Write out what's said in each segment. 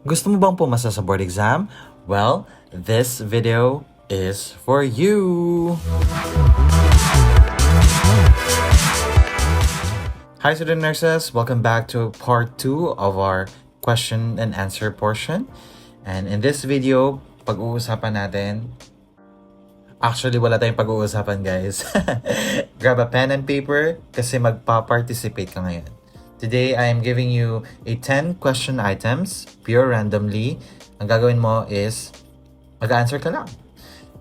Gusto mo bang pumasa sa board exam? Well, this video is for you! Hi student nurses! Welcome back to part 2 of our question and answer portion. And in this video, pag-uusapan natin. Actually, wala tayong pag-uusapan, guys. Grab a pen and paper kasi magpa-participate ka ngayon. Today, I am giving you a 10 question items, pure randomly. Ang gagawin mo is, mag-answer ka lang.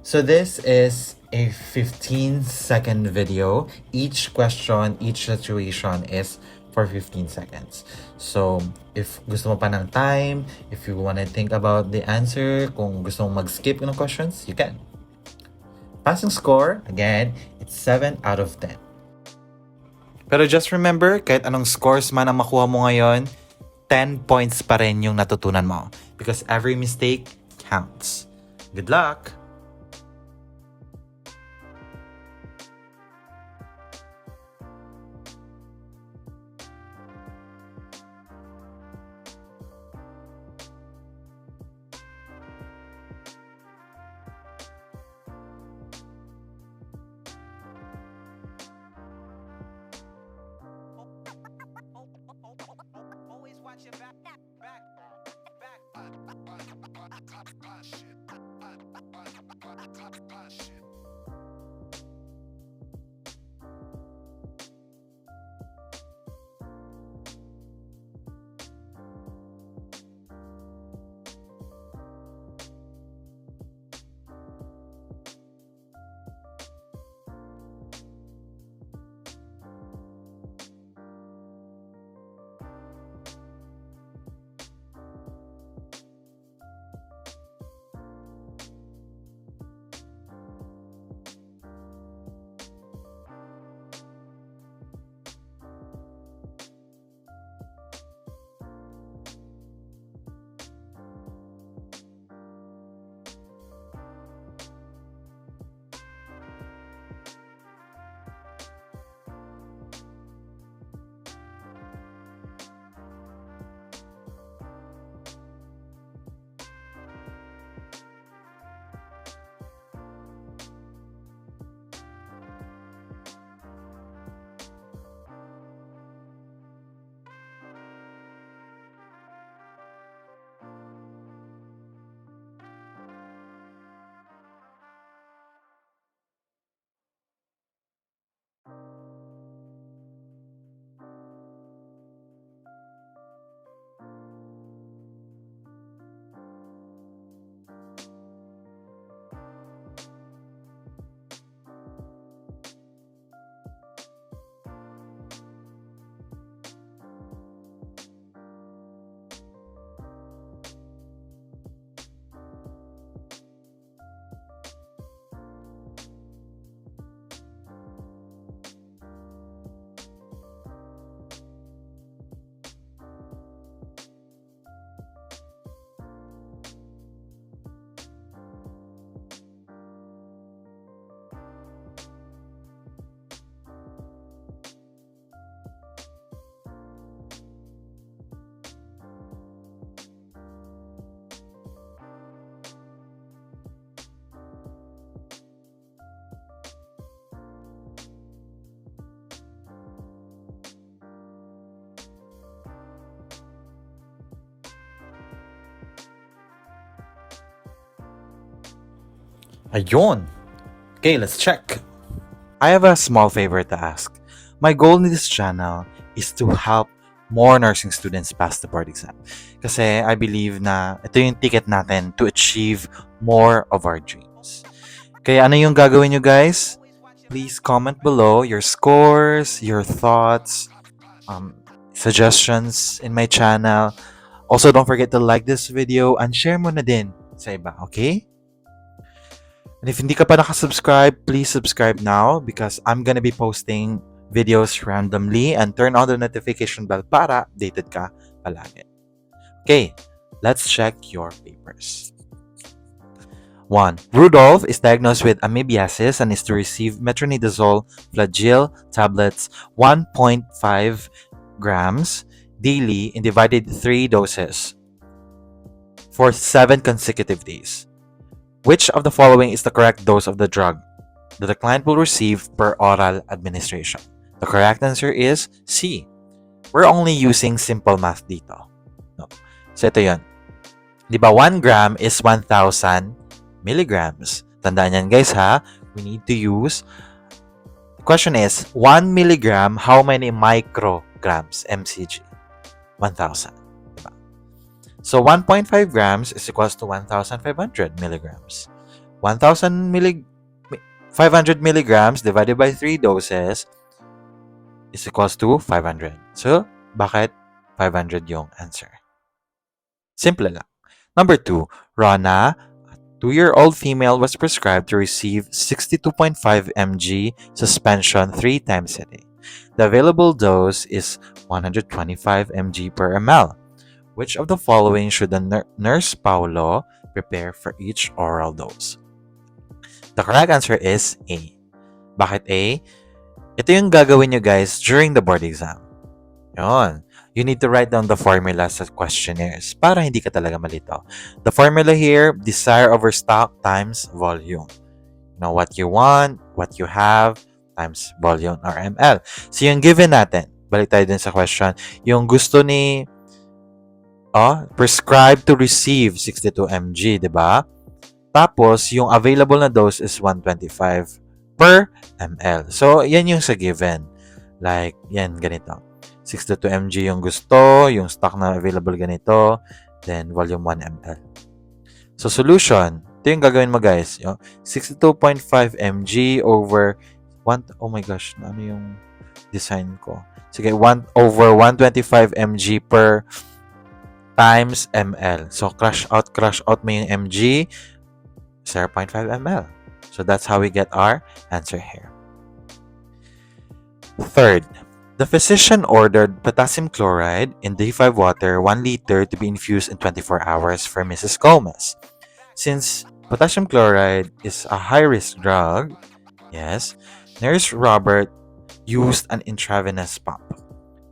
So this is a 15-second video. Each question, each situation is for 15 seconds. So, if gusto mo pa ng time, if you wanna think about the answer, kung gusto mong mag-skip ng questions, you can. Passing score, again, it's 7 out of 10. Pero just remember, kahit anong scores man ang makuha mo ngayon, 10 points pa rin yung natutunan mo. Because every mistake counts. Good luck! Always watch your back. Ayun! Okay, let's check. I have a small favor to ask. My goal in this channel is to help more nursing students pass the board exam. Kasi I believe na ito yung ticket natin to achieve more of our dreams. Kaya ano yung gagawin nyo, guys? Please comment below your scores, your thoughts, suggestions in my channel. Also, don't forget to like this video and share mo na din sa iba, okay? And if hindi ka pa nakasubscribe, please subscribe now because I'm gonna be posting videos randomly and turn on the notification bell para updated ka palagi. Okay, let's check your papers. 1. Rudolph is diagnosed with amoebiasis and is to receive metronidazole flagyl tablets 1.5 grams daily in divided 3 doses. for 7 consecutive days. Which of the following is the correct dose of the drug that the client will receive per oral administration? The correct answer is C. We're only using simple math dito. No. So ito yun. Di ba 1 gram is 1,000 milligrams. Tandaan yan guys ha. We need to use, the question is, 1 milligram, how many micrograms? MCG. 1,000. Diba? So 1.5 grams is equals to 1,500 milligrams. 500 milligrams divided by 3 doses is equals to 500. So, bakit 500 yung answer? Simple lang. Number 2, Rona, a 2-year-old female, was prescribed to receive 62.5 mg suspension 3 times a day. The available dose is 125 mg per ml. Which of the following should the nurse Paulo prepare for each oral dose? The correct answer is A. Bakit A? Ito yung gagawin nyo guys during the board exam. Yun. You need to write down the formula sa questionnaires para hindi ka talaga malito. The formula here, desire over stock times volume. You know what you want, what you have, times volume or ml. So yung given natin, balik tayo din sa question, yung gusto ni prescribed to receive 62 mg, di ba? Tapos, yung available na dose is 125 per ml. So, yan yung sa given. Like, yan, ganito. 62 mg yung gusto, yung stock na available ganito, then volume 1 ml. So, solution. Ito yung gagawin mo, guys. 62.5 mg over 1, oh my gosh, ano yung design ko? Sige, 1 over 125 mg per times ml. So, crush out mo yung mg, 0.5 ml. So that's how we get our answer here. Third, the physician ordered potassium chloride in D5 water 1 liter to be infused in 24 hours for Mrs. Gomez. Since potassium chloride is a high-risk drug, yes, Nurse Robert used an intravenous pump.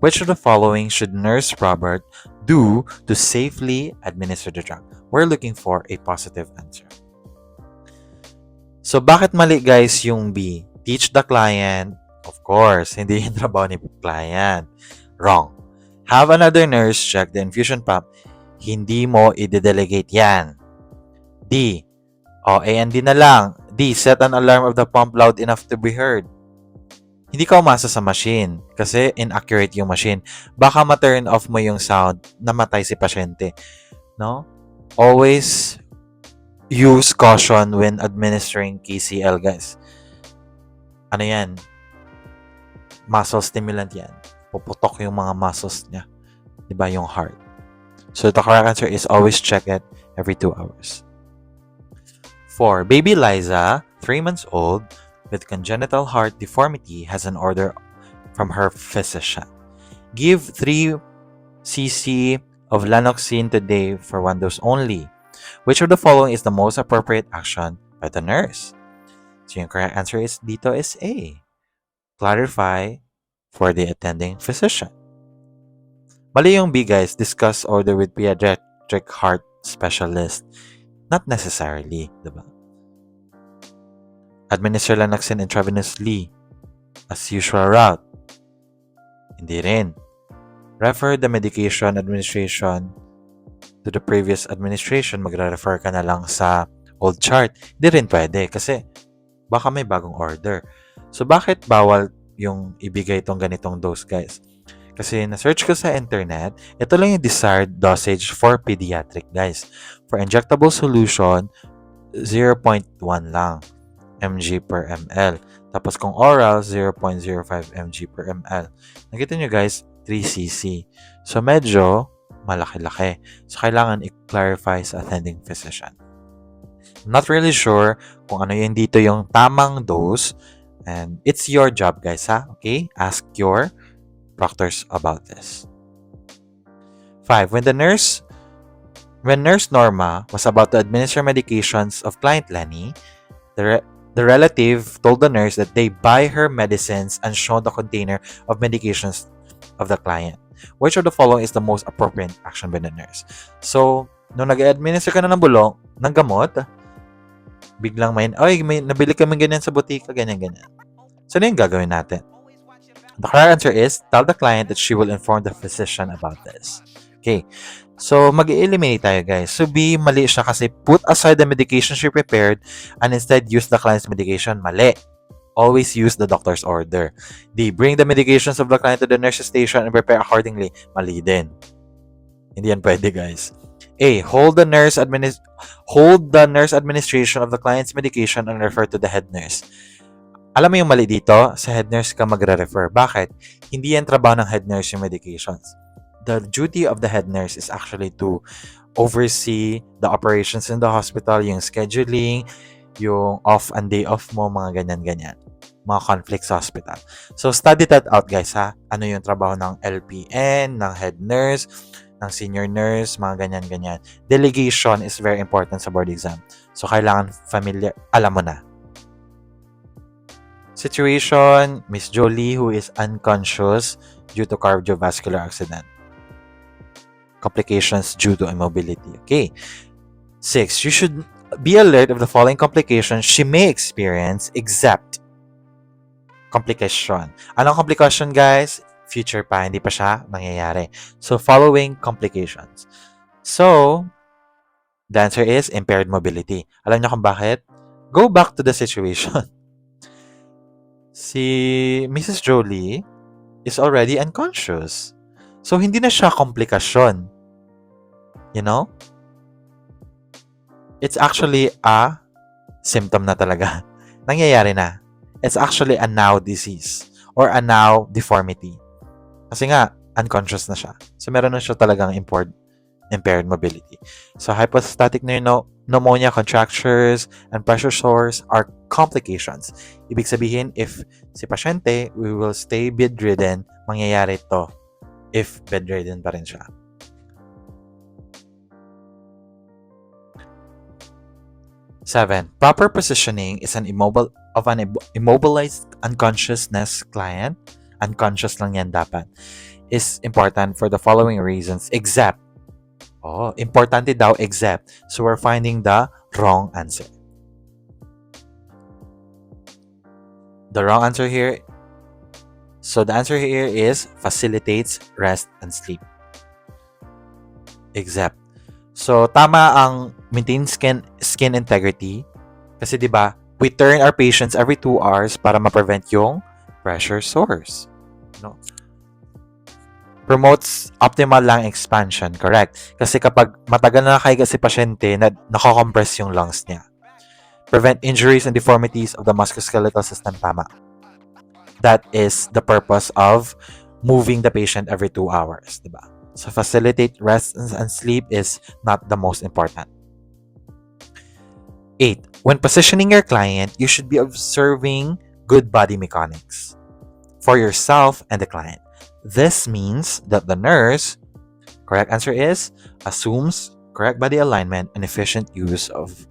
Which of the following should Nurse Robert do to safely administer the drug? We're looking for a positive answer. So, bakit mali guys yung B? Teach the client. Of course, hindi yung trabaho ni client. Wrong. Have another nurse check the infusion pump. Hindi mo i-delegate yan. D. A and D na lang. D. Set an alarm of the pump loud enough to be heard. Hindi ka umasa sa machine kasi inaccurate yung machine. Baka ma-turn off mo yung sound, namatay si pasyente. No? Always use caution when administering KCL, guys. Ano yan? Muscle stimulant yan. Puputok yung mga muscles niya. Diba? Yung heart. So, the correct answer is always check it every 2 hours. 4. Baby Liza, 3 months old, with congenital heart deformity, has an order from her physician. Give 3 cc of Lanoxine today for 1 dose only. Which of the following is the most appropriate action by the nurse? So yung correct answer is dito is A. Clarify for the attending physician. Mali yung B, guys. Discuss order with pediatric heart specialist. Not necessarily, diba? Administer Lanoxine intravenously as usual route. Hindi rin. Refer the medication administration to the previous administration. Magre-refer ka na lang sa old chart. Hindi rin pwede kasi baka may bagong order. So, bakit bawal yung ibigay itong ganitong dose, guys? Kasi na-search ko sa internet, ito lang yung desired dosage for pediatric, guys. For injectable solution, 0.1 lang mg per ml. Tapos kung oral, 0.05 mg per ml. Nakita nyo, guys, 3 cc. So, medyo malaki-laki. So, kailangan i-clarify sa attending physician. I'm not really sure kung ano yung dito yung tamang dose. And it's your job, guys, ha? Okay? Ask your proctors about this. 5. When Nurse Norma was about to administer medications of client Lenny, the relative told the nurse that they buy her medicines and show the container of medications of the client. Which of the following is the most appropriate action by the nurse? So, nung nag-administer ka na ng bulong, ng gamot, biglang may nabili kami ganyan sa butika, ganyan. So, ano yung gagawin natin? The correct answer is, tell the client that she will inform the physician about this. Okay. So, mag-eliminate tayo, guys. So, B, mali siya kasi put aside the medication she prepared and instead use the client's medication. Mali. Always use the doctor's order. D, bring the medications of the client to the nurse's station and prepare accordingly. Mali din. Hindi yan pwede, guys. A, hold the nurse administration of the client's medication and refer to the head nurse. Alam mo yung mali dito? Sa head nurse ka magre-refer. Bakit? Hindi yan trabaho ng head nurse yung medications. The duty of the head nurse is actually to oversee the operations in the hospital, yung scheduling, yung off and day off mo, mga ganyan-ganyan. Mga conflicts sa hospital. So, study that out, guys, ha? Ano yung trabaho ng LPN, ng head nurse, ng senior nurse, mga ganyan-ganyan. Delegation is very important sa board exam. So, kailangan familiar, alam mo na. Situation, Miss Jolie who is unconscious due to cardiovascular accident. Complications due to immobility. Okay. 6. You should be alert of the following complications she may experience except complication. Anong complication, guys? Future pa, hindi pa siya nangyayari. So, following complications. So, the answer is impaired mobility. Alam niyo kung bakit? Go back to the situation. Si Mrs. Jolie is already unconscious. So, hindi na siya komplikasyon. You know? It's actually a symptom na talaga. Nangyayari na. It's actually a now disease or a now deformity. Kasi nga, unconscious na siya. So, meron na siya talagang impaired mobility. So, hypostatic pneumonia, contractures, and pressure sores are complications. Ibig sabihin, if si pasyente, we will stay bedridden, mangyayari to if bedridden pa rin siya. 7. Proper positioning is an immobilized unconsciousness client. Unconscious lang yan dapat. Is important for the following reasons. Except. Importante daw except. So we're finding the wrong answer. The wrong answer here. So the answer here is facilitates rest and sleep. Except. So tama ang maintain skin integrity kasi 'di ba? We turn our patients every 2 hours para ma-prevent yung pressure sores. No? Promotes optimal lung expansion, correct? Kasi kapag matagal na nakahiga si pasyente, nako-compress yung lungs niya. Prevent injuries and deformities of the musculoskeletal system, tama. That is the purpose of moving the patient every 2 hours, di ba? So, facilitate rest and sleep is not the most important. 8. When positioning your client, you should be observing good body mechanics for yourself and the client. This means that the nurse, correct answer is, assumes correct body alignment and efficient use of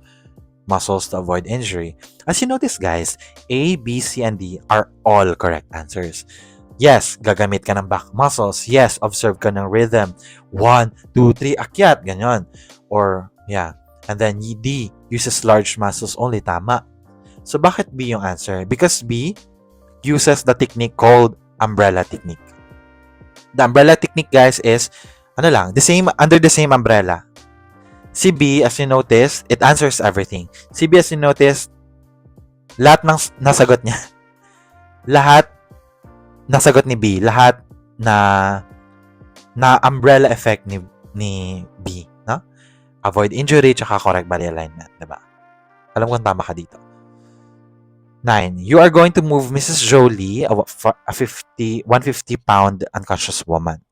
muscles to avoid injury. As you notice, guys, A, B, C, and D are all correct answers. Yes, gagamit ka ng back muscles. Yes, observe ka ng rhythm. 1, 2, 3, akyat, ganyan. Or, yeah. And then D, uses large muscles only, tama. So, bakit B yung answer? Because B uses the technique called umbrella technique. The umbrella technique, guys, is, under the same umbrella. Si B, as you notice, it answers everything. Si B, as you notice, lahat ng nasagot niya. Lahat nasagot ni B. Lahat na umbrella effect ni B. No? Avoid injury, tsaka correct body alignment. Diba? Alam ko tama ka dito. 9. You are going to move Mrs. Jolie, a 150-pound unconscious woman.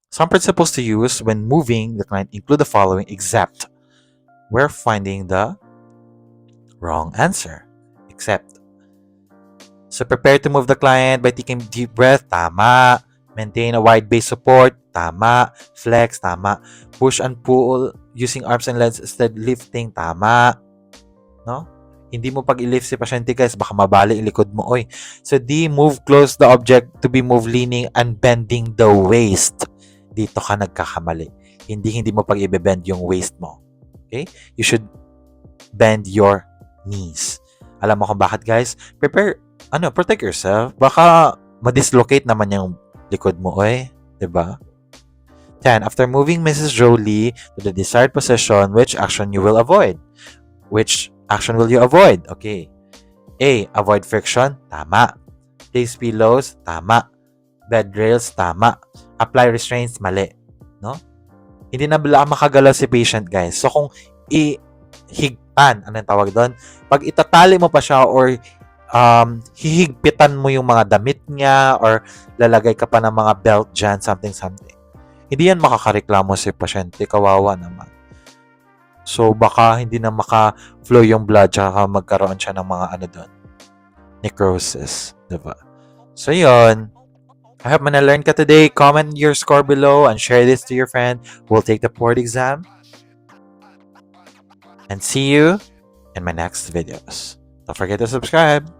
Some principles to use when moving the client include the following, except. We're finding the wrong answer. Except. So, prepare to move the client by taking deep breath, tama. Maintain a wide base support, tama. Flex, tama. Push and pull using arms and legs instead lifting, tama. No? Hindi mo pag i-lift si pasyente, guys, baka mabali yung likod mo, oy. So, D, move close the object to be moved leaning and bending the waist. Dito ka nagkakamali. Hindi mo pag i-bend yung waist mo. Okay? You should bend your knees. Alam mo kung bakit, guys? Protect yourself. Baka ma-dislocate naman yung likod mo, oy. 'Di ba? 10. After moving Mrs. Jolie to the desired position, which action you will avoid? Which action will you avoid? Okay. A. Avoid friction. Tama. Place pillows. Tama. Bed rails. Tama. Apply restraints. Mali. No? Hindi na bala makagalaw si patient, guys. So, kung higpan, anong tawag doon? Pag itatali mo pa siya or hihigpitan mo yung mga damit niya or lalagay ka pa ng mga belt dyan, something. Hindi yan makakareklamo si pasyente. Kawawa naman. So, baka hindi na maka-flow yung blood tsaka magkaroon siya ng mga necrosis. Diba? So, yun. I hope na-learn ka today. Comment your score below and share this to your friend who will take the board exam. And see you in my next videos. Don't forget to subscribe.